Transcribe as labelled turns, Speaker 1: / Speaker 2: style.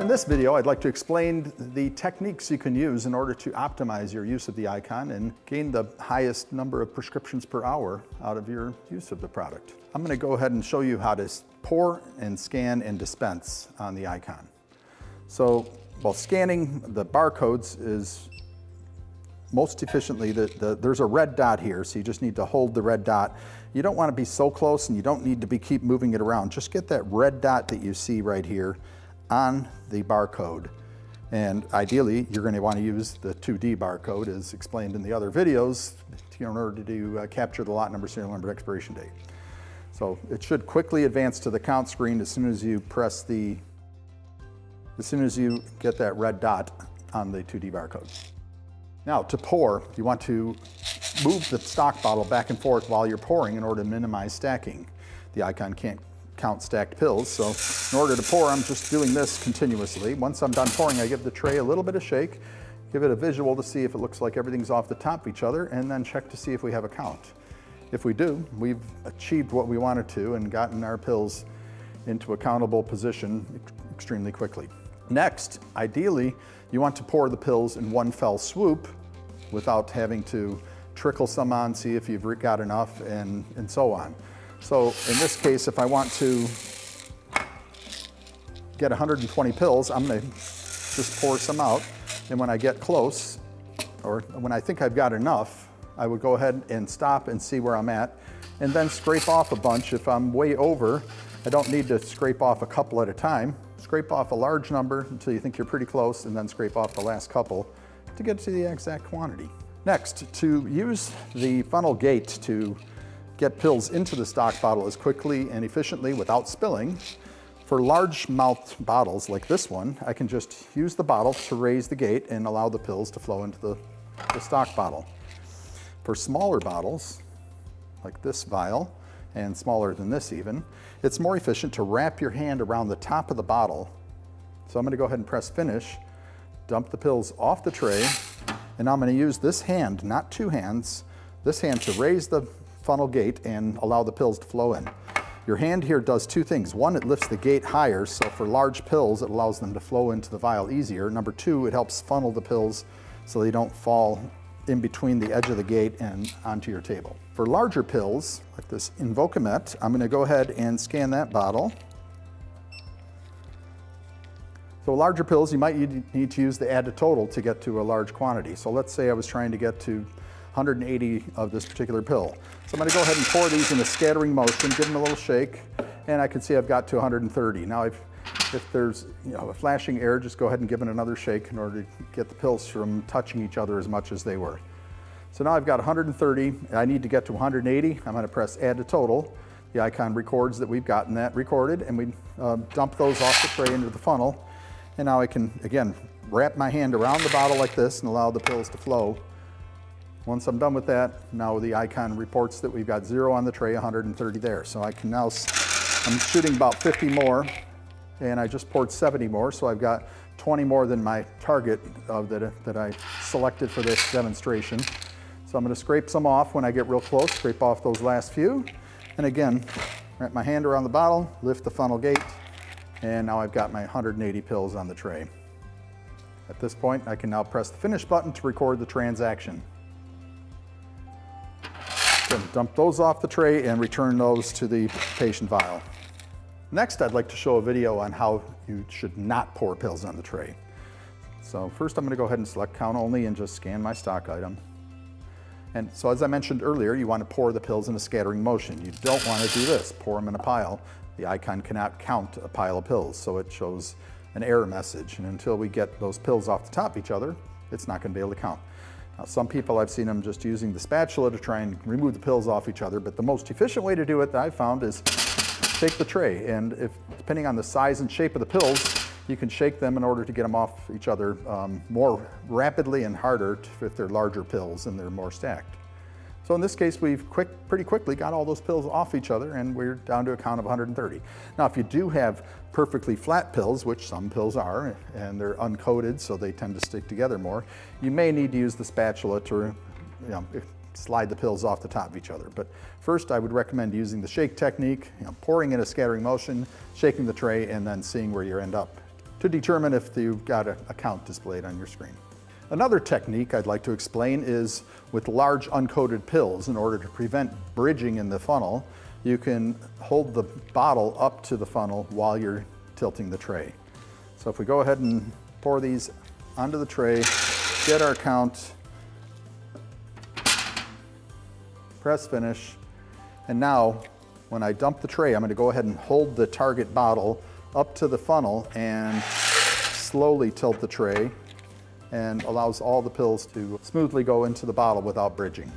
Speaker 1: In this video, I'd like to explain the techniques you can use in order to optimize your use of the Eyecon and gain the highest number of prescriptions per hour out of your use of the product. I'm going to go ahead and show you how to pour and scan and dispense on the Eyecon. So, while scanning the barcodes is most efficiently, there's a red dot here, so you just need to hold the red dot. You don't want to be so close and you don't need to keep moving it around. Just get that red dot that you see right here on the barcode. And ideally, you're going to want to use the 2D barcode as explained in the other videos in order to capture the lot number, serial number, expiration date. So it should quickly advance to the count screen as soon as you get that red dot on the 2D barcode. Now to pour, you want to move the stock bottle back and forth while you're pouring in order to minimize stacking. The Eyecon can't count stacked pills, so in order to pour, I'm just doing this continuously. Once I'm done pouring, I give the tray a little bit of shake, give it a visual to see if it looks like everything's off the top of each other, and then check to see if we have a count. If we do, we've achieved what we wanted to and gotten our pills into a countable position extremely quickly. Next, ideally, you want to pour the pills in one fell swoop without having to trickle some on, see if you've got enough, and so on. So in this case, if I want to get 120 pills, I'm going to just pour some out. And when I get close, or when I think I've got enough, I would go ahead and stop and see where I'm at, and then scrape off a bunch. If I'm way over, I don't need to scrape off a couple at a time. Scrape off a large number until you think you're pretty close, and then scrape off the last couple to get to the exact quantity. Next, to use the funnel gate to get pills into the stock bottle as quickly and efficiently without spilling, for large-mouthed bottles like this one, I can just use the bottle to raise the gate and allow the pills to flow into the stock bottle. For smaller bottles, like this vial, and smaller than this even, it's more efficient to wrap your hand around the top of the bottle. So I'm going to go ahead and press finish, dump the pills off the tray, and I'm going to use this hand, not two hands, this hand to raise the funnel gate and allow the pills to flow in. Your hand here does two things. One, it lifts the gate higher, so for large pills, it allows them to flow into the vial easier. Number two, it helps funnel the pills so they don't fall in between the edge of the gate and onto your table. For larger pills, like this Invocamet, I'm going to go ahead and scan that bottle. So larger pills, you might need to use the add to total to get to a large quantity. So let's say I was trying to get to 180 of this particular pill. So I'm going to go ahead and pour these in a scattering motion, give them a little shake, and I can see I've got to 130. Now if there's a flashing error, just go ahead and give it another shake in order to get the pills from touching each other as much as they were. So now I've got 130, I need to get to 180. I'm going to press add to total. The Eyecon records that we've gotten that recorded, and we dump those off the tray into the funnel. And now I can, again, wrap my hand around the bottle like this and allow the pills to flow. Once I'm done with that, now the Eyecon reports that we've got 0 on the tray, 130 there. So I can now, I'm shooting about 50 more, and I just poured 70 more, so I've got 20 more than my target that I selected for this demonstration. So I'm going to scrape some off when I get real close, scrape off those last few, and again, wrap my hand around the bottle, lift the funnel gate, and now I've got my 180 pills on the tray. At this point, I can now press the finish button to record the transaction. Then dump those off the tray and return those to the patient vial. Next, I'd like to show a video on how you should not pour pills on the tray. So first I'm going to go ahead and select count only and just scan my stock item. And so as I mentioned earlier, you want to pour the pills in a scattering motion. You don't want to do this, pour them in a pile. The Eyecon cannot count a pile of pills, so it shows an error message. And until we get those pills off the top of each other, it's not going to be able to count. Now, some people, I've seen them just using the spatula to try and remove the pills off each other, but the most efficient way to do it that I've found is shake the tray. And depending on the size and shape of the pills, you can shake them in order to get them off each other more rapidly and harder if they're larger pills and they're more stacked. So in this case, we've pretty quickly got all those pills off each other, and we're down to a count of 130. Now, if you do have perfectly flat pills, which some pills are, and they're uncoated, so they tend to stick together more, you may need to use the spatula to slide the pills off the top of each other. But first, I would recommend using the shake technique, pouring in a scattering motion, shaking the tray, and then seeing where you end up to determine if you've got a count displayed on your screen. Another technique I'd like to explain is with large uncoated pills. In order to prevent bridging in the funnel, you can hold the bottle up to the funnel while you're tilting the tray. So if we go ahead and pour these onto the tray, get our count, press finish, and now when I dump the tray, I'm going to go ahead and hold the target bottle up to the funnel and slowly tilt the tray, and allows all the pills to smoothly go into the bottle without bridging.